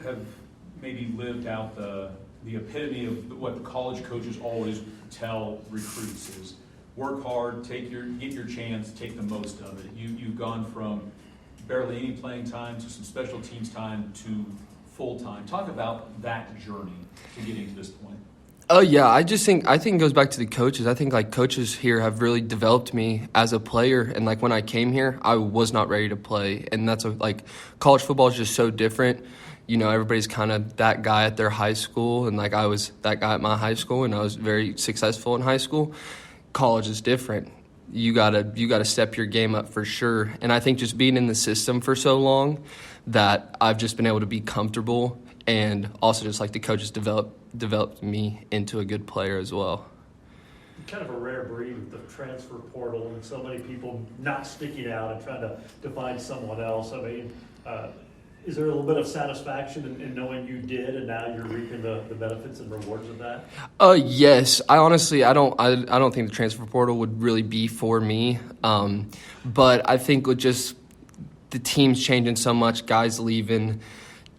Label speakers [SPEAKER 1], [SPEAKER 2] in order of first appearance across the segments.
[SPEAKER 1] have maybe lived out the epitome of what the college coaches always tell recruits is work hard, get your chance, take the most of it. You've gone from barely any playing time to some special teams time to full time. Talk about that journey to getting to this point.
[SPEAKER 2] Oh yeah, I think it goes back to the coaches. I think like coaches here have really developed me as a player, and like when I came here, I was not ready to play, and that's like college football is just so different. You know, everybody's kind of that guy at their high school, and like I was that guy at my high school, and I was very successful in high school. College is different. You gotta step your game up for sure, and I think just being in the system for so long that I've just been able to be comfortable, and also just like the coaches developed me into a good player as well.
[SPEAKER 3] Kind of a rare breed with the transfer portal and so many people not sticking out and trying to find someone else. I mean, is there a little bit of satisfaction in knowing you did and now you're reaping the benefits and rewards of that?
[SPEAKER 2] Yes. I honestly, I don't think the transfer portal would really be for me. But I think with just the teams changing so much, guys leaving,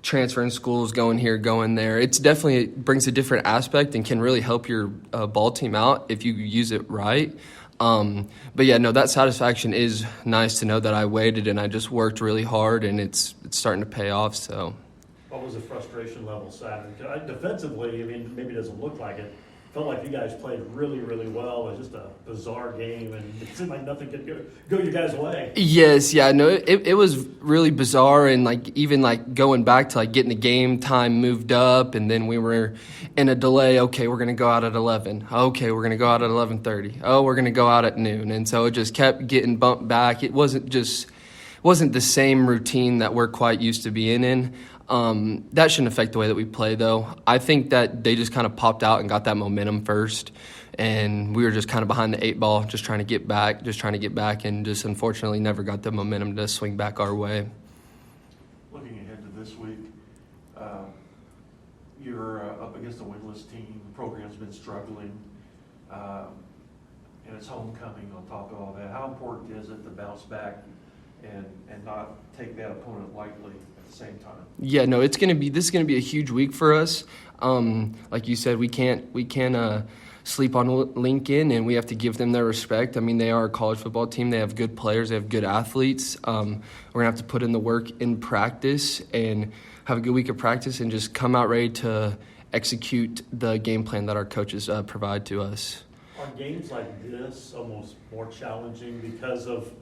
[SPEAKER 2] transferring schools, going here, going there, it brings a different aspect and can really help your ball team out if you use it right. But yeah, no, that satisfaction is nice to know that I waited and I just worked really hard and it's starting to pay off. So,
[SPEAKER 3] what was the frustration level Saturday? Defensively, I mean, maybe it doesn't look like it. Felt like you guys played really, really well. It was just a bizarre game, and it seemed like nothing could go your guys' way.
[SPEAKER 2] Yes, yeah, no, it was really bizarre, and like even like going back to like getting the game time moved up, and then we were in a delay. Okay, we're gonna go out at 11. Okay, we're gonna go out at 11:30. Oh, we're gonna go out at noon, and so it just kept getting bumped back. It wasn't the same routine that we're quite used to being in. That shouldn't affect the way that we play, though. I think that they just kind of popped out and got that momentum first, and we were just kind of behind the eight ball, just trying to get back, and just unfortunately never got the momentum to swing back our way.
[SPEAKER 4] Looking ahead to this week, you're up against a winless team. The program's been struggling, and it's homecoming on top of all that. How important is it to bounce back and not take that opponent lightly at the same time?
[SPEAKER 2] Yeah, no, this is gonna be a huge week for us. Like you said, we can't sleep on Lincoln, and we have to give them their respect. I mean, they are a college football team. They have good players. They have good athletes. We're gonna have to put in the work in practice and have a good week of practice and just come out ready to execute the game plan that our coaches provide to us.
[SPEAKER 3] Are games like this almost more challenging because of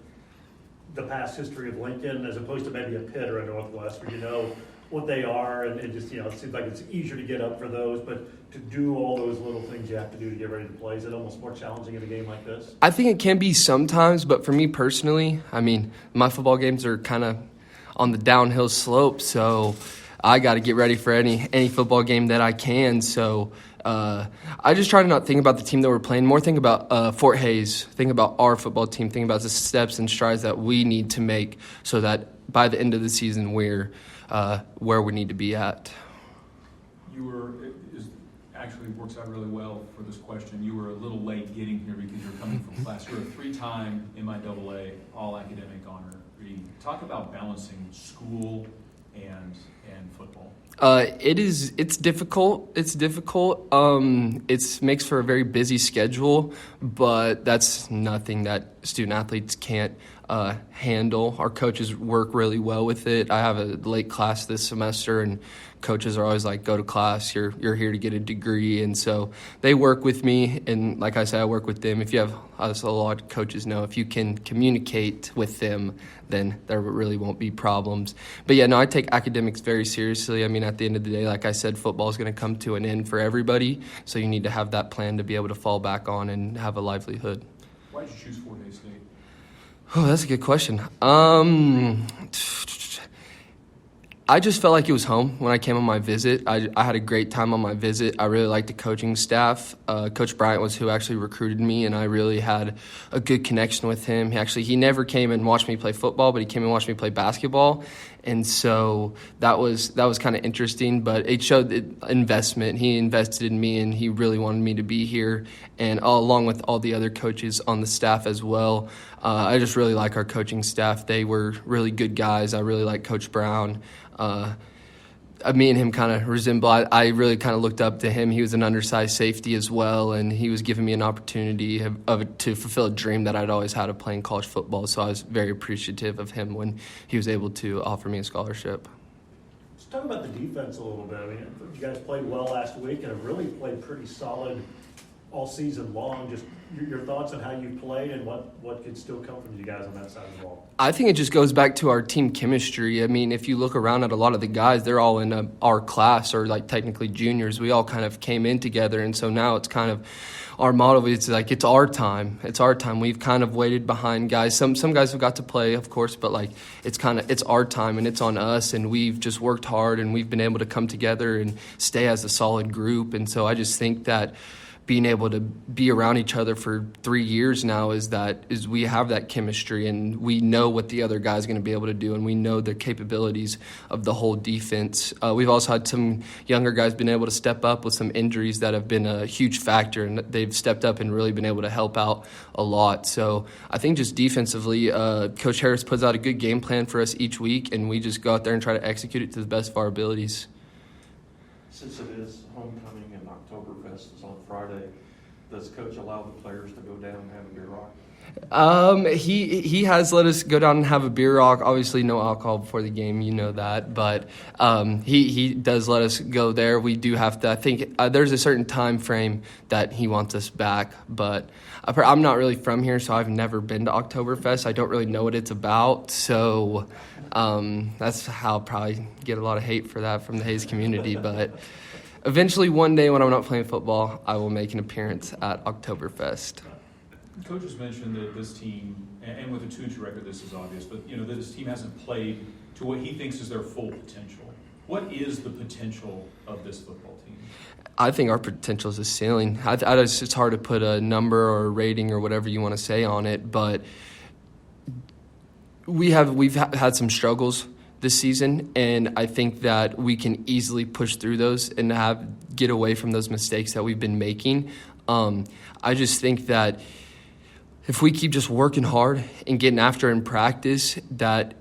[SPEAKER 3] the past history of Lincoln as opposed to maybe a Pitt or a Northwest where you know what they are and it just, it seems like it's easier to get up for those, but to do all those little things you have to do to get ready to play, is it almost more challenging in a game like this?
[SPEAKER 2] I think it can be sometimes, but for me personally, I mean, my football games are kind of on the downhill slope, so I got to get ready for any football game that I can, so I just try to not think about the team that we're playing, more think about Fort Hays, think about our football team, think about the steps and strides that we need to make so that by the end of the season we're where we need to be at.
[SPEAKER 1] Actually works out really well for this question. You were a little late getting here because you're coming from class. You're a 3-time MIAA all-academic honor. Talk about balancing school and football.
[SPEAKER 2] It's difficult. It makes for a very busy schedule, but that's nothing that student athletes can't handle. Our coaches work really well with it. I have a late class this semester, and coaches are always like, go to class, you're here to get a degree, and so they work with me, and like I said, I work with them. If you have, as a lot of coaches know, if you can communicate with them, then there really won't be problems. But yeah, no, I take academics very seriously. I mean, at the end of the day, like I said, football is going to come to an end for everybody, so you need to have that plan to be able to fall back on and have a livelihood.
[SPEAKER 1] Why did you choose Fort Hays State?
[SPEAKER 2] Oh, that's a good question. I just felt like it was home when I came on my visit. I had a great time on my visit. I really liked the coaching staff. Coach Bryant was who actually recruited me, and I really had a good connection with him. He never came and watched me play football, but he came and watched me play basketball. And so that was kind of interesting, but it showed the investment. He invested in me, and he really wanted me to be here, and along with all the other coaches on the staff as well. I just really like our coaching staff. They were really good guys. I really like Coach Brown. me and him kind of resemble. I really kind of looked up to him. He was an undersized safety as well, and he was giving me an opportunity to fulfill a dream that I'd always had of playing college football. So I was very appreciative of him when he was able to offer me a scholarship.
[SPEAKER 3] Let's talk about the defense a little bit. I mean, you guys played well last week and have really played pretty solid all season long. Just your thoughts on how you played and what could still come from you guys on that side of the ball.
[SPEAKER 2] I think it just goes back to our team chemistry. I mean, if you look around at a lot of the guys, they're all in our class, or like technically juniors. We all kind of came in together, and so now it's kind of our motto. It's like it's our time. It's our time. We've kind of waited behind guys. Some guys have got to play, of course, but like it's our time and it's on us. And we've just worked hard, and we've been able to come together and stay as a solid group. And so I just think that being able to be around each other for 3 years now is we have that chemistry, and we know what the other guy's going to be able to do, and we know the capabilities of the whole defense. We've also had some younger guys been able to step up with some injuries that have been a huge factor, and they've stepped up and really been able to help out a lot. So I think just defensively, Coach Harris puts out a good game plan for us each week, and we just go out there and try to execute it to the best of our abilities.
[SPEAKER 4] Since it is homecoming and Oktoberfest is on Friday, does Coach allow the players to go down and have a beer rock?
[SPEAKER 2] He has let us go down and have a beer rock. Obviously, no alcohol before the game, you know that. But he does let us go there. We do have to. I think there's a certain time frame that he wants us back. But I'm not really from here, so I've never been to Oktoberfest. I don't really know what it's about. So that's how I'll probably get a lot of hate for that from the Hayes community. But eventually, one day when I'm not playing football, I will make an appearance at Oktoberfest.
[SPEAKER 1] Coach has mentioned that this team, and with a 2-2 record, this is obvious, but that this team hasn't played to what he thinks is their full potential. What is the potential of this football team?
[SPEAKER 2] I think our potential is a ceiling. It's hard to put a number or a rating or whatever you want to say on it, but we've had some struggles this season, and I think that we can easily push through those and get away from those mistakes that we've been making. I just think that if we keep just working hard and getting after in practice, that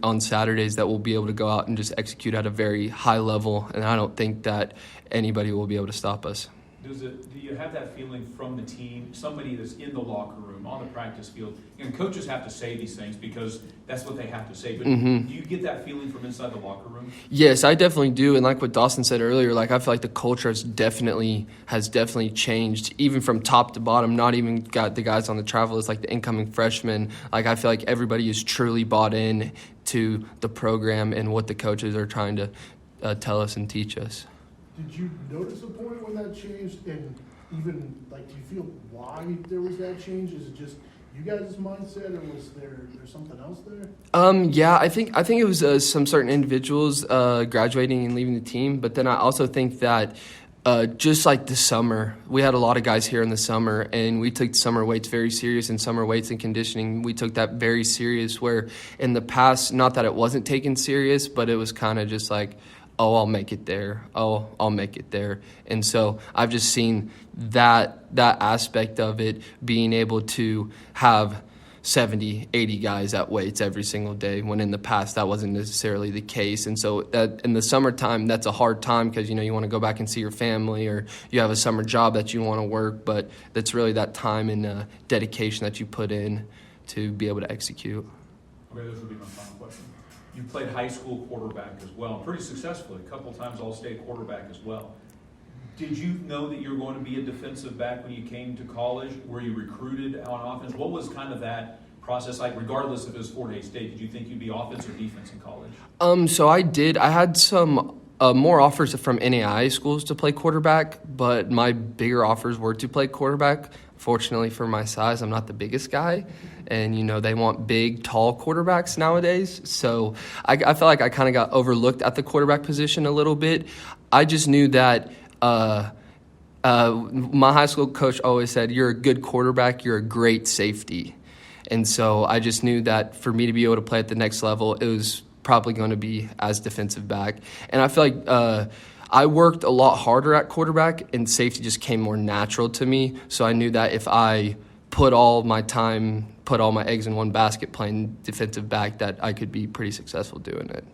[SPEAKER 2] on Saturdays that we'll be able to go out and just execute at a very high level, and I don't think that anybody will be able to stop us.
[SPEAKER 1] Do you have that feeling from the team, somebody that's in the locker room, on the practice field? And coaches have to say these things because that's what they have to say. But do you get that feeling from inside the locker room? Yes,
[SPEAKER 2] I definitely do. And like what Dawson said earlier, like I feel like the culture has definitely changed, even from top to bottom. Not even got the guys on the travel list, like the incoming freshmen. Like I feel like everybody is truly bought in to the program and what the coaches are trying to tell us and teach us.
[SPEAKER 5] Did you notice a point when that changed, and even like, do you feel why there was that change? Is it just you guys' mindset, or was there something else there?
[SPEAKER 2] Yeah, I think it was some certain individuals graduating and leaving the team, but then I also think that just like the summer, we had a lot of guys here in the summer, and we took summer weights very serious, and summer weights and conditioning, we took that very serious, where in the past, not that it wasn't taken serious, but it was kind of just like, oh, I'll make it there. Oh, I'll make it there. And so I've just seen that aspect of it, being able to have 70, 80 guys at weights every single day, when in the past that wasn't necessarily the case. And so that in the summertime, that's a hard time because, you want to go back and see your family, or you have a summer job that you want to work, but that's really that time and dedication that you put in to be able to execute.
[SPEAKER 1] Okay, this will be my final question. You played high school quarterback as well, pretty successfully, a couple times All-State quarterback as well. Did you know that you were going to be a defensive back when you came to college? Were you recruited on offense? What was kind of that process like, regardless if it was Fort Hays State? Did you think you'd be offense or defense in college?
[SPEAKER 2] So I did. I had some more offers from NAIA schools to play quarterback, but my bigger offers were to play quarterback. Fortunately for my size, I'm not the biggest guy. And, they want big, tall quarterbacks nowadays. So I felt like I kind of got overlooked at the quarterback position a little bit. I just knew that my high school coach always said, you're a good quarterback, you're a great safety. And so I just knew that for me to be able to play at the next level, it was probably going to be as defensive back. And I feel like I worked a lot harder at quarterback, and safety just came more natural to me. So I knew that if I put all my eggs in one basket playing defensive back, that I could be pretty successful doing it.